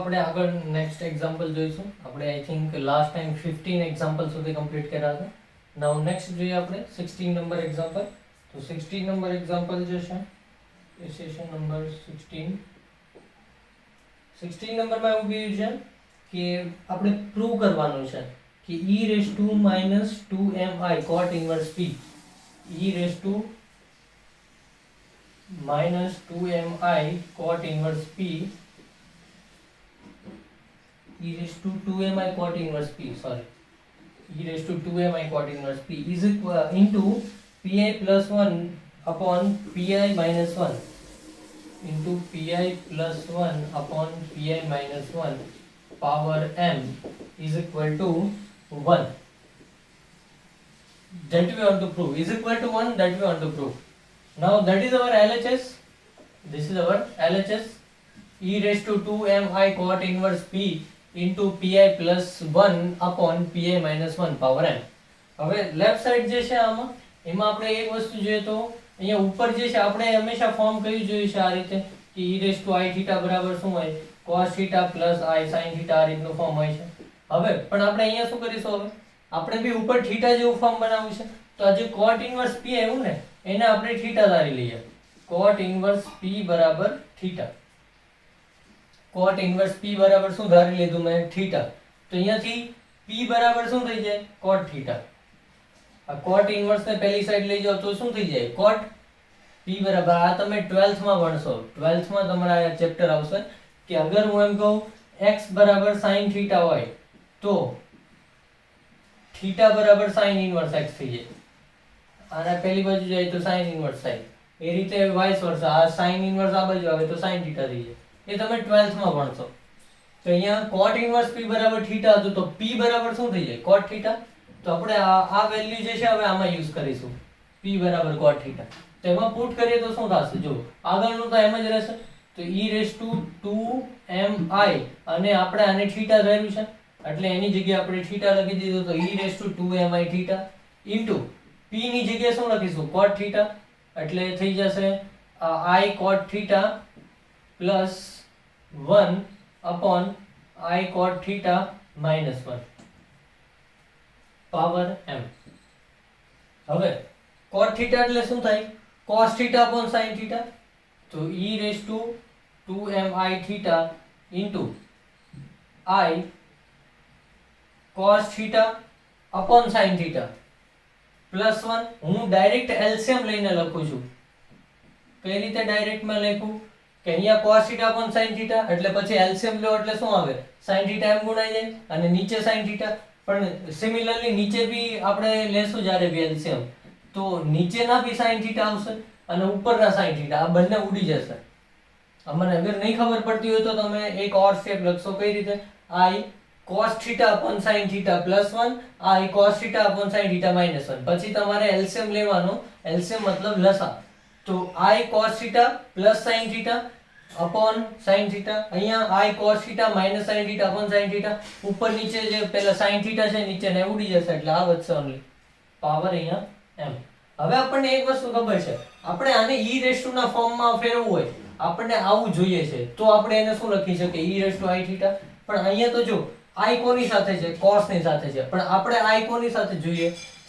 આપણે આગળ next example જોઈશું. આપણે I think last time 15 example સુધી કમ્પ્લીટ કર્યા હતા. નાઉ નેક્સ્ટ જોઈએ આપણે 16 નંબર એક્ઝામ્પલ. તો 16 નંબર એક્ઝામ્પલ જે છે એ સેશન નંબર 16. 16 નંબરમાં એવું કહ્યું છે કે આપણે પ્રૂવ કરવાનું છે કે e raise to minus 2mi cot inverse p, e raise to minus 2mi cot inverse p, e raised to 2mi cot inverse p, sorry, e raised to 2mi cot inverse p is equal into pi plus 1 upon pi minus 1 into pi plus 1 upon pi minus 1 power m is equal to 1. That we want to prove, is equal to 1, that we want to prove. Now that is our LHS. This is our LHS. E raised to 2mi cot inverse p into pi plus 1 upon pi minus 1 power m. હવે left side જે છે આમાં એમાં આપણે એક વસ્તુ જોઈએ તો અહીંયા ઉપર જે છે આપણે હંમેશા ફોર્મ કયું જોયું છે આ રીતે કે e raised to i theta બરાબર શું હોય cos theta plus i sin theta આ રીતનું ફોર્મ હોય છે. હવે પણ આપણે અહીંયા શું કરીશું, હવે આપણે બી ઉપર થીટા જેવું ફોર્મ બનાવ્યું છે તો આ જે cot inverse p આવ્યું ને એને આપણે થીટા ધારી લઈએ. cot inverse p બરાબર થીટા. cot inverse p બરાબર શું ધારી લીધું મેં થીટા. તો અહીંયાથી p બરાબર શું થઈ જાય cot થીટા. આ cot inverse ને પહેલી સાઈડ લઈ જાઓ તો શું થઈ જાય cot p બરાબર, આ તમે 12th માં ભણશો. 12th માં તમારા આ ચેપ્ટર આવશે કે અગર હું એમ કહું x બરાબર sin થીટા હોય તો થીટા બરાબર sin ઇન્વર્સ x થઈ જાય. આના પહેલી બાજુ જાય તો sin ઇન્વર્સ sin, એ રીતે વાઇસ વર્સા, આ sin ઇન્વર્સ આ બાજુ આવે તો sin થીટા થઈ જાય. એ તમે 12th માં ભણશો. તો અહીંયા cot ઇન્વર્સ p બરાબર થીટા હતું તો p બરાબર શું થઈ જાય cot થીટા. તો આપણે આ વેલ્યુ જે છે હવે આમાં યુઝ કરીશું p બરાબર cot થીટા. તો એમાં પુટ કરીએ તો શું થશે, જો આગળનું તો એમ જ રહેશે. તો e રેઝ ટુ 2mi અને આપણે આને થીટા ધાર્યું છે એટલે એની જગ્યાએ આપણે થીટા લખી દીધું તો e raise to 2mi theta into p ની જગ્યાએ શું લખીશું cot થીટા એટલે થઈ જશે i cot theta plus 1 upon i cot theta minus 1 power m. હવે cot theta એટલે શું થાય cos theta upon sin theta. તો e raised to 2mi theta into i cos theta upon sin theta plus 1. હું direct LCM લઈને લખું છું. કઈ રીતે ડાયરેક્ટ માં લખું કે અહીંયા cos theta upon sin theta એટલે પછી એલસીએમ લો એટલે શું આવે sin theta એમ ગુણાઈ જાય અને નીચે sin theta. પણ સિમિલરલી નીચે બી આપણે લેશું જ્યારે બી એલસીએમ તો નીચેના બી sin theta આવશે અને ઉપરના sin theta, આ બંને ઉડી જશે. અમને અગર નહીં ખબર પડતી હોય તો તમે એક ઓર સ્ટેપ લખશો કઈ રીતે i cos theta upon sin theta plus 1 i cos theta upon sin theta minus 1. પછી તમારે એલસીએમ લેવાનો, એલસીએમ મતલબ લસા. તો i cos theta plus sin theta upon sin theta, અહીંયા i cos theta minus sin theta upon sin theta, ઉપર નીચે જે પહેલા sin theta છે નીચે ને ઉડી જશે એટલે આ વધશે ઓન્લી પાવર અહીંયા m. હવે આપણને એક વસ્તુ ખબર છે, આપણે આને e રેઝ ટુ ના ફોર્મમાં ફેરવવું હોય આપણને આવું જોઈએ છે તો આપણે એને શું લખી શકીએ e raise to i theta. પણ અહીંયા તો જો i કોની સાથે છે cos ની સાથે છે પણ આપણે i કોની સાથે જોઈએ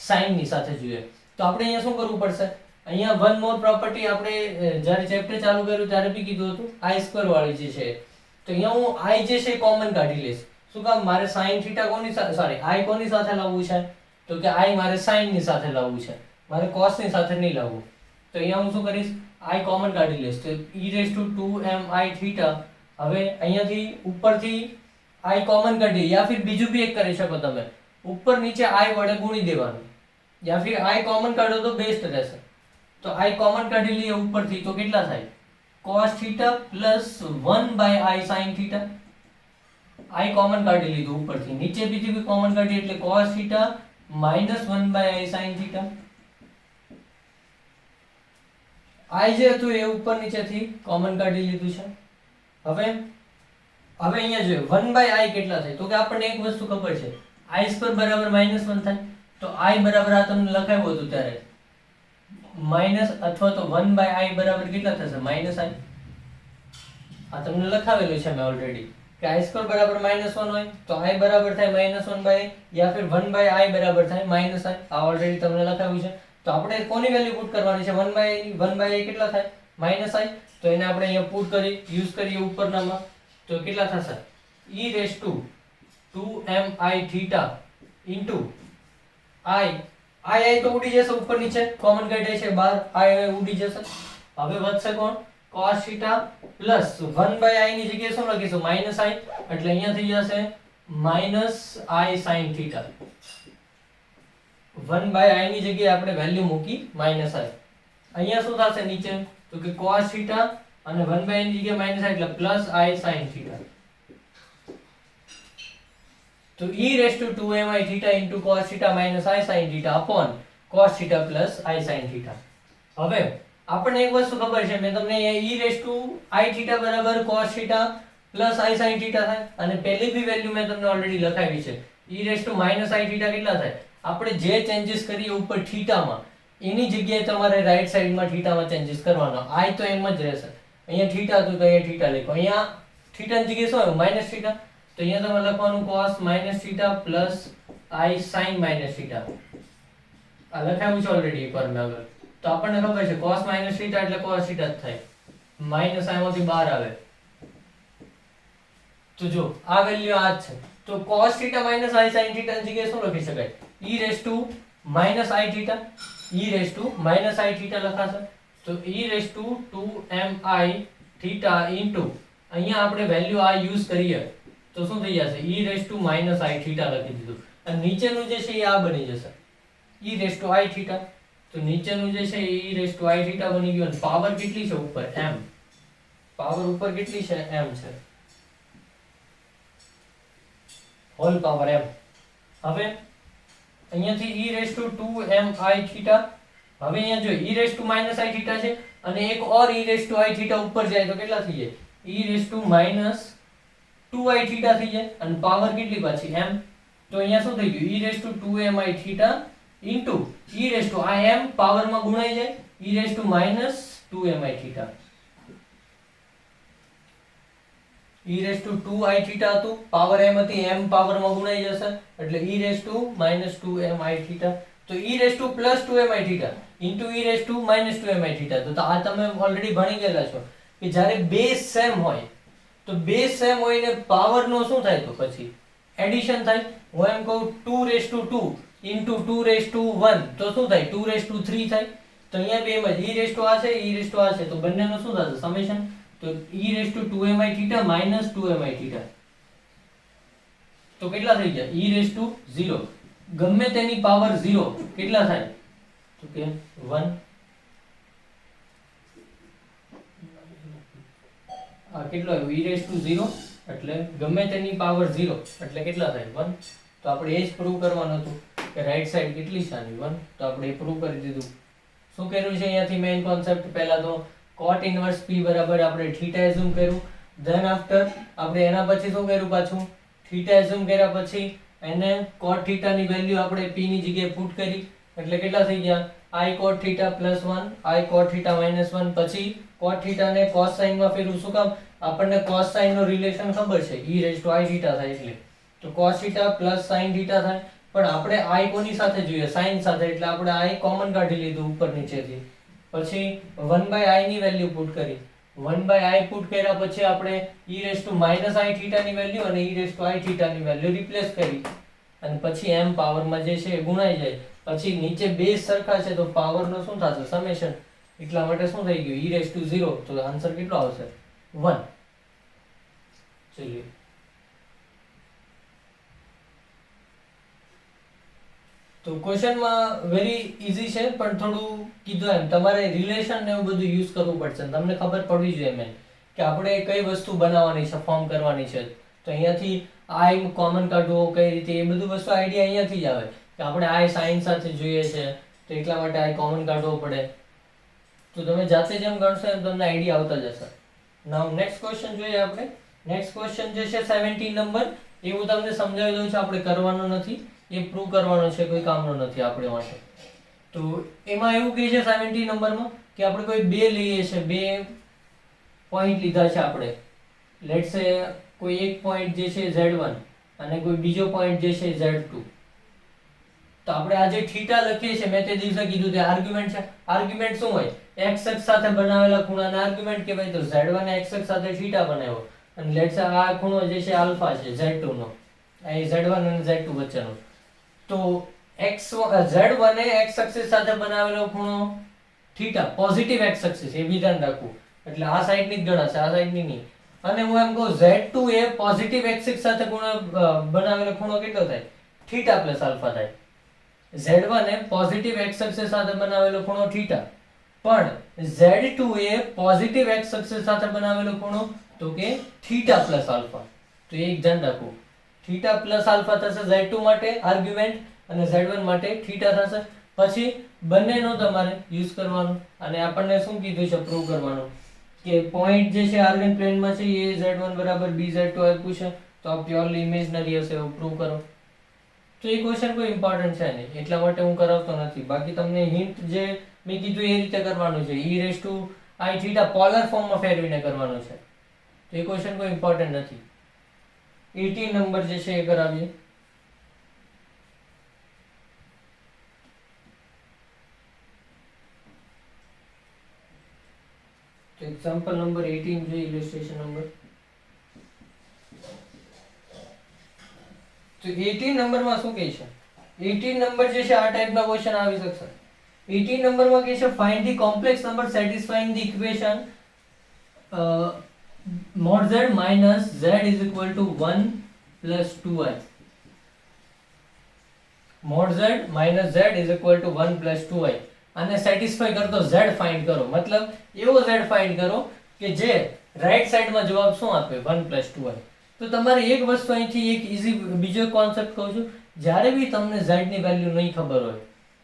sin ની સાથે જોઈએ. તો આપણે અહીંયા શું કરવું પડશે, અહીંયા વન મોર પ્રોપર્ટી આપણે જ્યારે ચેપ્ટર ચાલુ કર્યું ત્યારે બી કીધું હતું i² વાળી જે છે. તો અહીંયા હું i જે છે કોમન કાઢી લઈશ. શું કામ, મારે sin થીટા કોની સાથે, સોરી i કોની સાથે લાવવું છે તો કે i મારે sin ની સાથે લાવવું છે, મારે cos ની સાથે નહીં લાવવું. તો અહીંયા હું શું કરીશ i કોમન કાઢી લઈશ તો e raise to 2mi theta. હવે અહીંયાથી ઉપરથી i કોમન કાઢી યા ફિર બીજું બી એક કરી શકો તમે, ઉપર નીચે i વડે ગુણી દેવાનું યા ફિર i કોમન કાઢો તો બેસ્ટ રહેશે. તો i કોમન કાઢી લઈએ ઉપરથી તો કેટલા થાય cos theta plus 1 by i sin theta. i common કાઢી લીધું ઉપરથી, નીચે બીજી બી કોમન કાઢી એટલે cos theta minus 1 by i sin theta. i જે હતું એ ઉપર નીચેથી કોમન કાઢી લીધું છે. હવે અહીંયા જોઈએ 1 by i કેટલા થાય તો કે આપણને એક વસ્તુ ખબર છે i² બરાબર -1 થાય. તો i બરાબર આ તમને લખાવ્યું હતું ત્યારે માઇનસ અથવા તો 1 by i બરાબર કેટલા થશે -i. આ તમને લખાવેલું છે મેં ઓલરેડી. કે i² બરાબર -1 હોય તો i બરાબર થાય -1/i યા फिर 1/i બરાબર થાય -i. આ ઓલરેડી તમને લખાવ્યું છે. તો આપણે કોની વેલ્યુ પુટ કરવાની છે? 1/i કેટલા થાય? -i. તો એને આપણે અહીંયા પુટ કરી યુઝ કરીએ ઉપરનામાં તો કેટલા થશે? e2mi θ ઇન્ટુ i તો ઉડી જશે ઉપર નીચે, કોમન કાઢે છે બહાર, i ઉડી જશે. હવે વધશે કોણ? cos θ પ્લસ 1/i ની જગ્યાએ શું લખીશું? -i. એટલે અહીંયા થઈ જશે -i sin θ. 1/i ની જગ્યાએ આપણે વેલ્યુ મૂકી -i. અહીંયા શું થશે નીચે? તો કે cos θ અને 1/i ની જગ્યાએ -i એટલે +i sin θ. તો e2mi θ into cos θ minus i sin θ upon cos θ plus i sin θ. હવે આપણને એક વસ્તુ ખબર છે, મેં તમને અહીંયા e θ બરાબર cos θ plus i sin θ થાય અને પહેલી બી વેલ્યુ મેં તમને ઓલરેડી લખાવી છે. e minus i θ કેટલા થાય? આપણે જે ચેન્જીસ કરીએ ઉપર થીટામાં એની જગ્યાએ તમારે રાઈટ સાઈડમાં થીટામાં ચેન્જીસ કરવાનો. i તો એમ જ રહેશે. અહીંયા થીટા હતું તો અહીંયા થીટા લખો. અહીંયા થીટાની જગ્યાએ શું આવ્યું? -θ. તો અહીંયા તમારે લખવાનું cos -θ plus i sin -θ. આ લખાવ્યું છે ઓલરેડી એકવાર મેં આગળ. તો આપણને ખબર છે cos -θ એટલે cos θ જ થાય. માઈનસ આમાંથી બહાર આવે. તો જો આ વેલ્યુ આ જ છે. તો cos θ minus i sin θ ની જગ્યાએ શું લખી શકાય? e raised to minus i θ લખાશે. તો e raised to 2mi θ into અહીંયા આપણે વેલ્યુ આ યુઝ કરીએ તો શું થઈ જશે? e raised to minus i θ લખી દીધું. અને નીચેનું જે છે એ આ બની જશે e raised to i θ. તો નીચેનું જે છે e raised to i θ બની ગયું. અને પાવર કેટલી છે ઉપર? m. પાવર ઉપર કેટલી છે? m છે. Whole power m. હવે અહીંયાથી e raised to 2mi θ. હવે અહીંયા જો e raised to minus i θ છે અને એક ઓર e raised to i θ ઉપર જાય તો કેટલા થઈ જાય? e raised to minus 2i θ થઈ જાય. અને પાવર કેટલી પાછી? m. તો અહીંયા શું થઈ ગયું? e raised to 2mi θ into e raised to im પાવરમાં ગુણાઈ જાય e raised to minus 2mi θ. e raised to 2i θ હતું, પાવર m હતી, m પાવરમાં ગુણાઈ જશે એટલે e raised to minus 2mi θ. તો e raised to plus 2mi θ into e raised to minus 2mi θ. તો આ તમે ઓલરેડી ભણી ગયેલા છો કે જ્યારે બેઝ સેમ હોય તો બેઝ સેમ હોય ને પાવર નો શું થાય? તો પછી એડિશન થાય. હું એમ કહું 2 raised to 2 into 2 raised to 1 તો શું થાય? 2 raised to 3 થાય. તો અહીંયા બે માં e raised to આ છે, e raised to આ છે, તો બંનેનો શું થશે? સમેશન. તો e raised to 2mi θ minus 2mi θ તો કેટલા થઈ ગયા? e raised to 0. ગમે તેની પાવર 0 કેટલા થાય? તો કે 1. આ કેટલો આવ્યો? e raised to 0 એટલે ગમે તેની પાવર 0 એટલે કેટલા થાય? 1. તો આપણે એ જ પ્રૂવ કરવાનું હતું કે રાઈટ સાઈડ કેટલી છે આની? 1. તો આપણે એ પ્રૂવ કરી દીધું. શું કર્યું છે અહીંયાથી મેઇન કોન્સેપ્ટ? પહેલા તો cot inverse p બરાબર આપણે થીટા એઝ્યુમ કર્યું. ધેન આફ્ટર આપણે એના પછી શું કર્યું? પાછું થીટા એઝ્યુમ કર્યા પછી એને cot થીટા ની વેલ્યુ આપણે p ની જગ્યાએ પુટ કરી એટલે કેટલા થઈ ગયા? i cot θ plus 1 i cot θ minus 1. પછી cot θ ને cos sin માં ફેરવું. શું કામ? આપણને cos sin નો રિલેશન ખબર છે e raised to i θ થાય એટલે. તો cos θ plus sin θ થાય. પણ આપણે i કોની સાથે જોઈએ? sin સાથે. એટલે આપણે i કોમન કાઢી લીધું ઉપર નીચેથી. પછી 1/i ની વેલ્યુ પુટ કરી. 1/i પુટ કર્યા પછી આપણે e raised to minus i θ ની વેલ્યુ અને e raised to i θ ની વેલ્યુ રિપ્લેસ કરી. અને પછી m પાવરમાં જે છે એ ગુણાઈ જાય. પછી નીચે બેઝ સરખા છે તો પાવર નો શું થશે? સમેશન. એટલા માટે શું થઈ ગયું? e raised to 0. તો આન્સર કેટલો આવશે? 1. ચલિए તો ક્વેશ્ચનમાં વેરી ઈઝી છે પણ થોડું કીધું એમ તમારે રિલેશન ને એવું બધું યુઝ કરવું પડશે. તમને ખબર પડવી જોઈએ મેં કે આપણે કઈ વસ્તુ બનાવવાની છે, ફોર્મ કરવાની છે. તો અહીંયાથી i કોમન કાઢવો કઈ રીતે એ બધું વસ્તુ આઈડિયા અહીંયાથી જ આવે કે આપણે i sin સાથે જોઈએ છે તો એટલા માટે i કોમન કાઢવો પડે. તો તમે જાતે જેમ ગણશો એમ તમને આઈડિયા આવતા જશે. નાઉ નેક્સ્ટ ક્વેશ્ચન જોઈએ આપણે. નેક્સ્ટ ક્વેશ્ચન જે છે 17 નંબર એ હું તમને સમજાવી દઉં છું. આપણે કરવાનો નથી, એ પ્રૂવ કરવાનો છે, કોઈ કામનો નથી આપણે માટે. તો એમાં એવું કહે છે 17 નંબરમાં કે આપણે કોઈ બે લઈએ છે, બે પોઈન્ટ લીધા છે આપણે. લેટ્સ સે કોઈ એક પોઈન્ટ જે છે Z1 અને કોઈ બીજો પોઈન્ટ જે છે Z2. તો આપણે આ જે થીટા લખીએ છીએ મેં તે દિવસે કીધું તે આર્ગ્યુમેન્ટ છે. આર્ગ્યુમેન્ટ શું હોય? x અક્ષ સાથે બનાવેલા ખૂણાને આર્ગ્યુમેન્ટ કહેવાય. તો Z1 એ x અક્ષ સાથે થીટા બનાવ્યો અને લેટ્સ સે આ ખૂણો જે છે આલ્ફા છે Z2 નો, અહીં Z1 અને Z2 વચ્ચેનો. તો Z1 એ x અક્ષ સાથે બનાવેલો ખૂણો થીટા, પોઝિટિવ x અક્ષ એ બી ધ્યાન રાખવું. એટલે આ સાઈડની જ ગણાશે, આ સાઈડની નહીં. અને હું એમ કહું Z2 એ પોઝિટિવ x અક્ષ સાથે બનાવેલો ખૂણો કેટલો થાય? થીટા પ્લસ આલ્ફા થાય. Z1 એ પોઝિટિવ x અક્ષ સાથે બનાવેલો ખૂણો થીટા, પણ Z2 એ પોઝિટિવ x અક્ષ સાથે બનાવેલો ખૂણો તો કે થીટા પ્લસ આલ્ફા. તો એક ધ્યાન રાખવું, થીટા પ્લસ આલ્ફા થશે Z2 માટે આર્ગ્યુમેન્ટ અને Z1 માટે થીટા થશે. પછી બંનેનો તમારે યુઝ કરવાનો અને આપણને શું કીધું છે પ્રૂવ કરવાનું કે પોઈન્ટ જે છે આર્ગન પ્લેનમાં છે એ Z1 બરાબર BZ2 આપ્યું છે, તો આ પ્યોરલી ઇમેજનરી હશે એવું પ્રૂવ કરો. તો એ ક્વેશ્ચન કોઈ ઇમ્પોર્ટન્ટ છે નહીં એટલા માટે હું કરાવતો નથી. બાકી તમને હિન્ટ જે મેં કીધું એ રીતે કરવાનું છે, e⁻i પોલર ફોર્મમાં ફેરવીને કરવાનું છે. તો એ ક્વેશ્ચન કોઈ ઇમ્પોર્ટન્ટ નથી. 18 નંબર જે છે એ કરાવીએ. તો એક્ઝામ્પલ નંબર 18 જોઈએ, ઇલિસ્ટ્રેશન નંબર. તો 18 નંબરમાં શું કહે છે? 18 નંબર જે છે આ ટાઈપના ક્વેશ્ચન આવી શકશે. 18 નંબરમાં કહે છે find the complex number satisfying the equation mod z minus z is equal to 1 plus 2i. mod z minus z is equal to 1 plus 2i. આને સેટિસ્ફાઈ કરતો z ફાઇન્ડ કરો, મતલબ એવો z ફાઇન્ડ કરો કે જે રાઈટ સાઈડમાં જવાબ શું આપે? 1 plus 2i. તો તમારે એક વસ્તુ અહીંથી એક ઈઝી બીજો કોન્સેપ્ટ કહું છું, જ્યારે બી તમને z ની વેલ્યુ નહીં ખબર હોય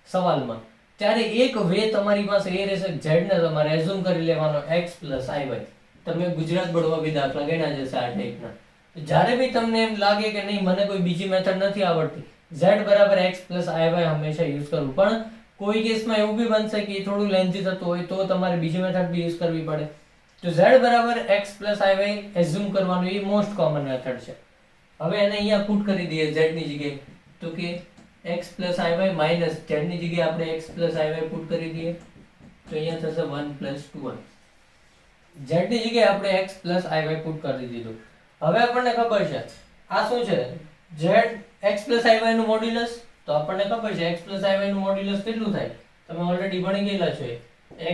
સવાલમાં, ત્યારે એક વે તમારી પાસે એ રહેશે કે z ને તમારે એઝ્યુમ કરી લેવાનો x plus iy. તમે ગુજરાત બોર્ડમાં બી દાખલા ગણ્યા જશે આ ટાઈપના. જ્યારે બી તમને એમ લાગે કે નહીં મને કોઈ બીજી મેથડ નથી આવડતી, z બરાબર x plus iy હંમેશા યુઝ કરવું. પણ કોઈ કેસમાં એવું બી બનશે કે થોડું લેન્થી થતું હોય તો તમારે બીજી મેથડ બી યુઝ કરવી પડે. તો z બરાબર x plus iy એઝ્યુમ કરવાનું એ મોસ્ટ કોમન મેથડ છે. હવે એને અહીંયા પુટ કરી દઈએ z ની જગ્યાએ, તો કે x plus iy minus z ની જગ્યાએ આપણે x plus iy પુટ કરી દઈએ તો અહીંયા થશે 1 plus 2i. z ની જગ્યાએ આપણે x plus iy પુટ કરી દીધું. હવે આપણને ખબર છે આ શું છે? z x plus iy નું મોડ્યુલસ. તો આપણને ખબર છે x plus iy નું મોડ્યુલસ કેટલું થાય? તમે ઓલરેડી ભણી ગયેલા છો.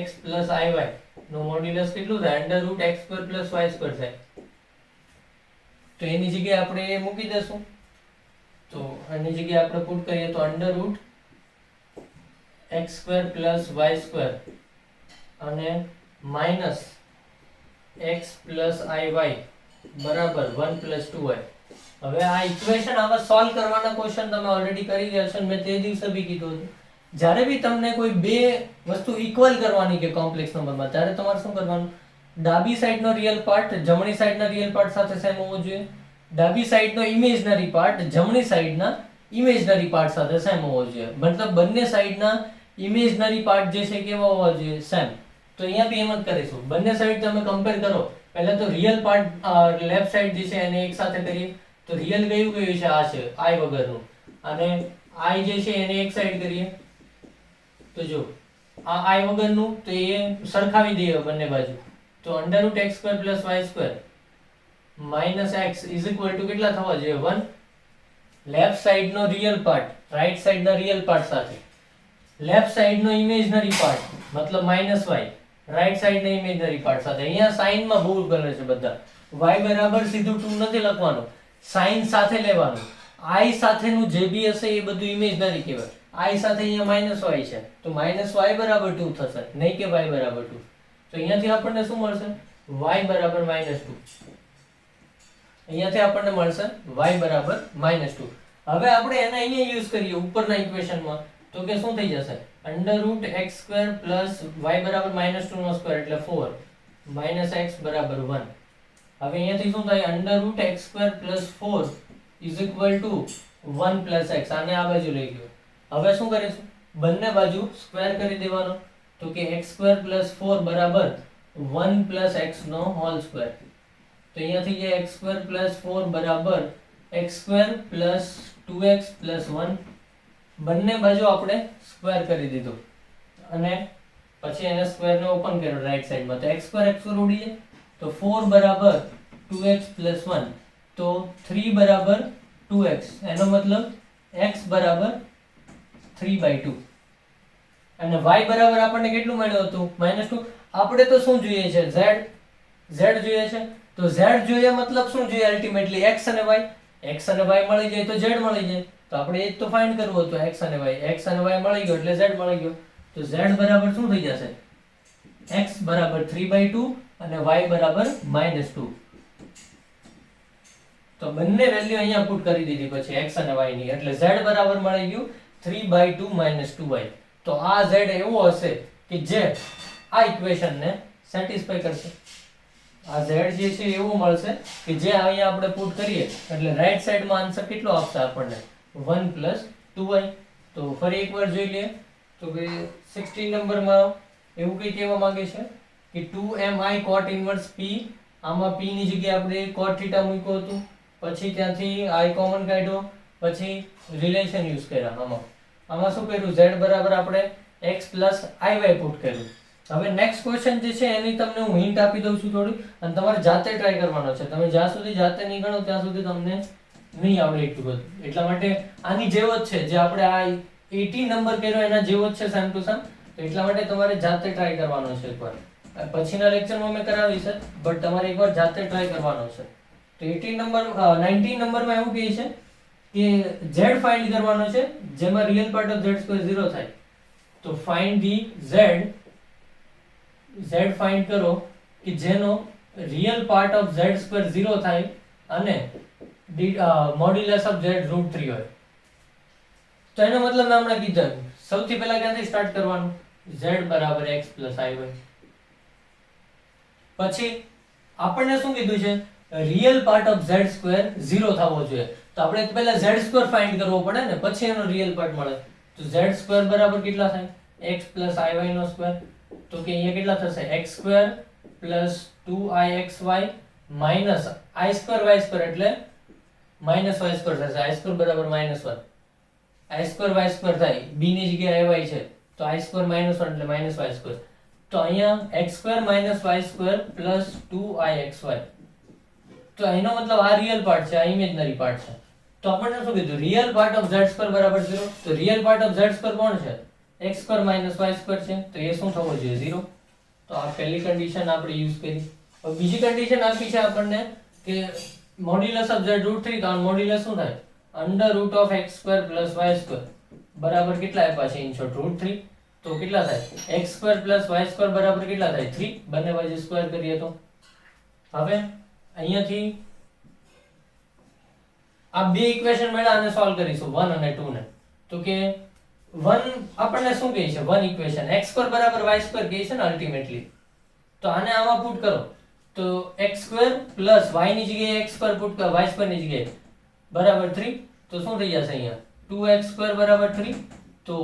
x plus iy નું મોડ્યુલસ કેટલું થાય? √x² + y² થાય. તો એની જગ્યાએ આપણે એ મૂકી દેશું. તો આની જગ્યાએ આપણે પુટ કરીએ તો √x² + y² અને માઈનસ x plus iy બરાબર 1 plus 2i. હવે આ ઇક્વેશન આવા સોલ્વ કરવાના ક્વેશ્ચન તમે ઓલરેડી કરી રહ્યા છો. મેં તે દિવસે બી કીધું હતું, જ્યારે બી તમને કોઈ બે વસ્તુ ઇક્વલ કરવાની કે કોમ્પ્લેક્સ નંબરમાં, ત્યારે તમારે શું કરવાનું? ડાબી સાઈડનો રિયલ પાર્ટ જમણી સાઈડના રિયલ પાર્ટ સાથે સેમ હોવો જોઈએ. ડાબી સાઈડનો ઇમેજનરી પાર્ટ જમણી સાઈડના ઇમેજનરી પાર્ટ સાથે સેમ હોવો જોઈએ. મતલબ બંને સાઈડના ઇમેજનરી પાર્ટ જે છે કેવા હોવા જોઈએ? સેમ. તો અહીંયા બી એમ જ કરીશું. બંને સાઈડ તમે કમ્પેર કરો. પહેલા તો રિયલ પાર્ટ લેફ્ટ સાઈડ જે છે એને એક સાથે કરીએ. તો રિયલ કયું છે? આ છે i વગરનું. અને i જે છે એને એક સાઈડ કરીએ તો જો આ i વગરનું, તો એ સરખાવી દઈએ બંને બાજુ. તો √x² + y² minus x is equal to કેટલા થવા જોઈએ? 1. લેફ્ટ સાઈડનો રિયલ પાર્ટ રાઈટ સાઈડના રિયલ પાર્ટ સાથે, લેફ્ટ સાઈડનો ઇમેજનરી પાર્ટ મતલબ -y રાઈટ સાઈડના ઇમેજનરી પાર્ટ સાથે. અહીંયા સાઈનમાં ભૂલ કરે છે બધા. y બરાબર સીધું 2 નથી લખવાનું, સાઈન સાથે લેવાનું. i સાથેનું જે બી હશે એ બધું ઇમેજનરી કહેવાય. i સાથે અહીંયા -y છે તો -y બરાબર 2 થશે, નહીં કે y બરાબર 2. તો અહીંયાથી આપણને શું મળશે? y બરાબર -2. અહીંયાથી આપણને મળશે y બરાબર -2. હવે આપણે એને અહીંયા યુઝ કરીએ ઉપરના ઇક્વેશનમાં, તો કે શું થઈ જશે? √x² + y બરાબર -2² એટલે 4 -x બરાબર 1. હવે અહીંયાથી શું થાય? √x² + 4 is equal two 1 + x. આને આ બાજુ લઈ ગયો. હવે શું કરીશું? બંને બાજુ સ્ક્વેર કરી દેવાનો. તો કે x² + 4 બરાબર 1 + x નો હોલ સ્ક્વેર. તો અહીંયા થઈ જાય x² + 4 બરાબર x² + 2x + 1. બંને બાજુ આપણે સ્ક્વેર કરી દીધું અને પછી એને સ્ક્વેર ને ઓપન કર્યો રાઈટ સાઈડમાં, તો x² ઉડી જાય, તો 4 બરાબર 2x + 1, તો 3 બરાબર 2x, એનો મતલબ x બરાબર 3/2 અને y બરાબર આપણને કેટલું મળ્યું હતું -2. આપણે તો શું જોઈએ છે, z જોઈએ છે, તો z જોઈએ મતલબ શું જોઈએ અલ્ટિમેટલી x અને y. x અને y મળી જાય તો z મળી જાય, તો આપણે એ જ તો ફાઇન્ડ કરવું હતું, x અને y મળી ગયો એટલે z મળી ગયો, તો z બરાબર શું થઈ જશે, x બરાબર 3/2 અને y બરાબર -2. તો બંને વેલ્યુ અહીંયા પુટ કરી દીધી પછી x અને y ની, એટલે z બરાબર મળી ગયું 3/2 - 2y. તો આ z એવો હશે કે જે આ ઇક્વેશન ને સેટિસ્ફાય કરશે. આ z જે છે એવું મળશે કે જે અહીંયા આપણે પુટ કરીએ એટલે રાઈટ સાઈડમાં આન્સર કેટલો આપશે આપણને 1 + 2y. તો ફરી એકવાર જોઈ લઈએ તો કે 16 નંબરમાં એવું કઈ કહેવા માંગે છે કે 2mi cot inverse p, આમાં p ની જગ્યાએ આપણે cot θ મૂક્યું હતું, પછી ત્યાંથી i કોમન કાઢ્યો, પછી રિલેશન યુઝ કર્યા. આમાં શું કર્યું, z બરાબર આપણે x + iy પુટ કર્યું. હવે નેક્સ્ટ ક્વેશ્ચન જે છે એની તમને હું હિન્ટ આપી દઉં છું થોડી, અને તમારે જાતે ટ્રાય કરવાનો છે. તમે જ્યાં સુધી જાતે નહીં ગણો ત્યાં સુધી તમને નહીં આવડે એટલું બધું. એટલા માટે આની જેવો જ છે, જે આપણે આ 18 નંબર કર્યો એના જેવો જ છે સેમ ટુ સેમ. તો એટલા માટે તમારે જાતે ટ્રાય કરવાનો છે એકવાર. પછીના લેક્ચરમાં મેં કરાવી છે, બટ તમારે એકવાર જાતે ટ્રાય કરવાનો છે. તો 19 નંબરમાં એવું કહે છે કે z ફાઇન્ડ કરવાનો છે જેમાં રિયલ પાર્ટ ઓફ z² 0 થાય. તો ફાઇન્ડ ધી z ફાઇન્ડ કરો કે જેનો રિયલ પાર્ટ ઓફ z² 0 થાય અને મોડ્યુલસ ઓફ z √3 હોય. તો એનો મતલબ મેં હમણાં કીધું, સૌથી પહેલા ક્યાંથી સ્ટાર્ટ કરવાનું, z બરાબર x + iy. પછી આપણને શું કીધું છે, રિયલ પાર્ટ ઓફ z² 0 થવો જોઈએ. તો આપણે પહેલા z² ફાઇન્ડ કરવો પડે ને, પછી એનો રિયલ પાર્ટ મળે. તો z² બરાબર કેટલા થાય, x + iy નો સ્ક્વેર. તો કે અહીંયા કેટલા થશે, x² + 2ixy minus i² y² એટલે -y² થશે. i² બરાબર -1, i² y² થાય, b ની જગ્યાએ y છે તો i² - 1 એટલે -y². તો અહીંયા x² - y² + 2ixy. તો એનો મતલબ આ રિયલ પાર્ટ છે, આ ઇમેજનરી પાર્ટ છે. તો આપણને શું કીધું, રિયલ પાર્ટ ઓફ z² બરાબર 0. તો રિયલ પાર્ટ ઓફ z² કોણ છે, x² - y² છે, તો એ શું થવો જોઈએ, 0. તો આ પહેલી કન્ડિશન આપણે યુઝ કરી. હવે બીજી કન્ડિશન આપી છે આપણને કે મોડ્યુલસ ઓફ z √3, તો આ મોડ્યુલસ શું થાય, √(x² + y² બરાબર કેટલા આપ્યા છે, ઇન શોર્ટ √3. તો કેટલા થાય, x² + y² બરાબર કેટલા થાય, 3. બંને બાજુ સ્ક્વેર કરીએ તો હવે અહીંયાથી આ બે ઇક્વેશન મળ્યા અને સોલ્વ કરીશું 1 અને 2 ને. તો કે 1 આપણને શું કહે છે, 1 ઇક્વેશન x² બરાબર y² કહે છે ને અલ્ટિમેટલી. તો આને આમાં પુટ કરો તો x² + y ની જગ્યાએ x² પુટ કરો, y² ની જગ્યાએ બરાબર 3. તો શું થઈ જશે અહીંયા 2x² બરાબર 3. તો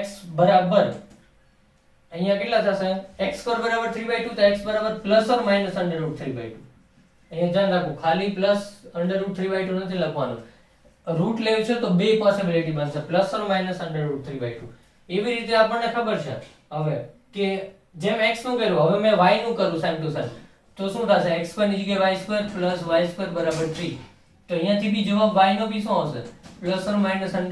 x બરાબર અહીંયા કેટલા થશે, x² બરાબર 3/2, તો x બરાબર ± √3/2. અહીંયા ધ્યાન રાખો, ખાલી +√3/2 નથી લખવાનું, રૂટ લેવું છે તો બે પોસિબિલિટી બનશે, ± √3/2. એવી રીતે આપણને ખબર છે હવે કે જેમ x નું કર્યું, હવે મેં y નું કરું સેમ ટુ સેમ. તો શું થશે, x² ની જગ્યાએ y² + y² બરાબર 3. તો અહીંયાથી બી જવાબ y નો બી શું આવશે, ±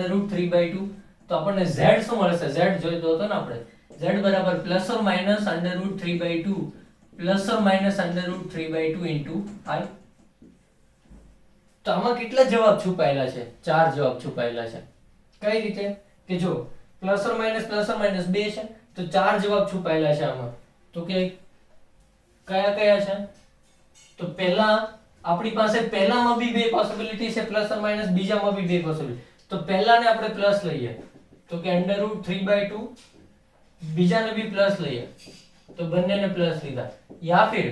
√3/2. તો આપણને z શું મળશે, z જોઈતો હતો ને આપણે, z બરાબર ± √3/2 ± √3/2 * i. તો આમાં કેટલા જવાબ છુપાયેલા છે, 4 જવાબ છુપાયેલા છે. કઈ રીતે કે જો ± 2 છે તો 4 જવાબ છુપાયેલા છે આમાં. તો કે કયા કયા છે, તો પહેલા આપણી પાસે પહેલામાં બી બે પોસિબિલિટી છે ±, બીજામાં બી બે પોસિબિલિટી. તો પહેલાને આપણે પ્લસ લઈએ તો કે √3/2, બીજાને બી પ્લસ લઈએ તો બંનેને પ્લસ લીધા, યા ફિર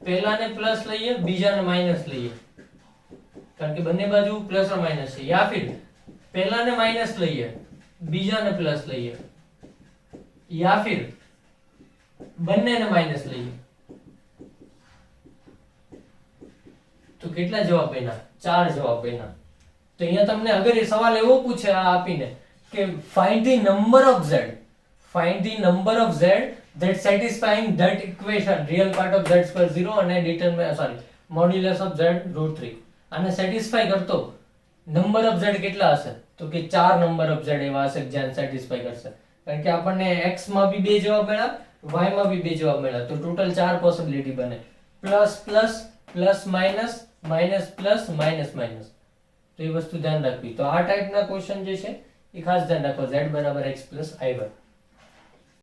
પહેલાને પ્લસ લઈએ બીજાને માઈનસ લઈએ કારણ કે બંને બાજુ ± છે, યા ફિર પહેલાને માઈનસ લઈએ બીજાને પ્લસ લઈએ, યા ફિર બંનેને માઈનસ લઈએ. તો કેટલા જવાબ બન્યા? 4 જવાબ બન્યા. તો અહીંયા તમને અગર એ સવાલ એવો પૂછે આ આપીને કે find the number of z that satisfying that equation real part of z square 0 અને determine modulus of z root 3 આને સેટિસ્ફાય કરતો નંબર ઓફ z કેટલા હશે? તો કે 4 નંબર ઓફ z એવા હશે જ્યાં સેટિસ્ફાય કરશે. કારણ કે આપણને x માં બી 2 જવાબ મળ્યા, y માં બી 2 જવાબ મળ્યા, તો ટોટલ 4 પોસિબિલિટી બને. Plus plus plus minus minus plus minus minus. તો એ વસ્તુ ધ્યાન રાખવી. તો આ ટાઈપના ક્વેશ્ચન જે છે એ ખાસ ધ્યાન રાખો. z = x + y.